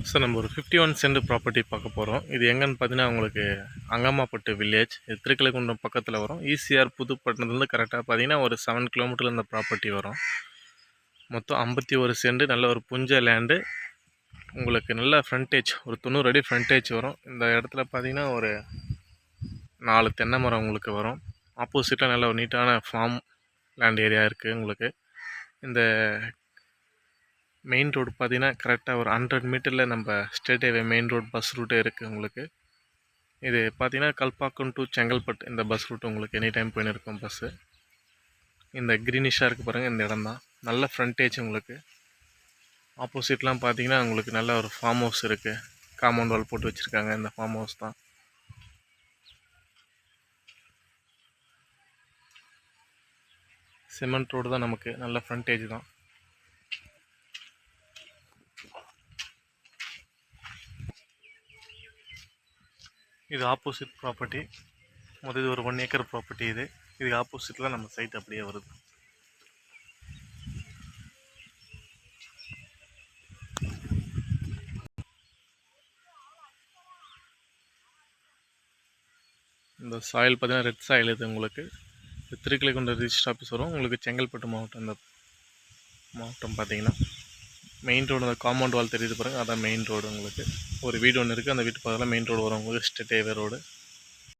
Sir நம்ம ஒரு 51 send property பார்க்க போகிறோம். இது எங்கன்னு பார்த்தீங்கன்னா உங்களுக்கு அங்கம்மாப்பட்டு வில்லேஜ், இது திருக்கழுக்குன்றம் பக்கத்தில் வரும். ஈசிஆர் புதுப்பட்டினத்துலேருந்து கரெக்டாக பார்த்தீங்கன்னா ஒரு 7 கிலோமீட்டரில் இந்த ப்ராப்பர்ட்டி வரும். மொத்தம் 51 சென்ட், நல்ல ஒரு புஞ்ச லேண்டு. உங்களுக்கு நல்ல ஃப்ரண்டேஜ், ஒரு 90 அடி ஃப்ரண்டேஜ் வரும். இந்த இடத்துல பார்த்தீங்கன்னா ஒரு 4 தென்னை மரம் உங்களுக்கு வரும். ஆப்போசிட்டில் நல்ல ஒரு நீட்டான ஃபார்ம் லேண்ட் ஏரியா இருக்குது உங்களுக்கு. இந்த மெயின் ரோடு பார்த்தீங்கன்னா கரெக்டாக ஒரு 100 மீட்டரில் நம்ம state highway main road bus ரூட்டே இருக்குது உங்களுக்கு. இது பார்த்தீங்கன்னா கல்பாக்கம் டு செங்கல்பட்டு இந்த பஸ் ரூட் உங்களுக்கு எனி டைம் போயின்னு இருக்கும் பஸ்ஸு. இந்த க்ரீனிஷாக இருக்குது பாருங்கள், இந்த இடம் தான். நல்ல ஃப்ரண்டேஜ் உங்களுக்கு. ஆப்போசிட்லாம் பார்த்தீங்கன்னா உங்களுக்கு நல்ல ஒரு ஃபார்ம் ஹவுஸ் இருக்குது. காம்பவுண்ட் வால் போட்டு வச்சுருக்காங்க. இந்த ஃபார்ம் ஹவுஸ் தான். சிமெண்ட் ரோடு தான், நமக்கு நல்ல ஃப்ரண்டேஜ் தான். இது ஆப்போசிட் ப்ராப்பர்ட்டி. இது ஒரு 1 ஏக்கர் ப்ராப்பர்ட்டி. இதுக்கு ஆப்போசிட்டில் நம்ம சைட் அப்படியே வருது. இந்த சாயில் பார்த்தீங்கன்னா ரெட் சாயில். இது உங்களுக்கு திருக்கழுக்குன்றம் ரிஜிஸ்டர் ஆஃபீஸ் வரும் உங்களுக்கு, செங்கல்பட்டு மாவட்டம். இந்த மாவட்டம் பார்த்தீங்கன்னா மெயின் ரோடு, அந்த காம்பவுண்ட் வால் தெரியுது பாருங்கள், அதான் மெயின் ரோடு உங்களுக்கு. ஒரு வீடு ஒன்று இருக்குது, அந்த வீட்டு பக்கத்தில் மெயின் ரோடு வரும் உங்களுக்கு, ஸ்டேட் ஹைவே ரோடு.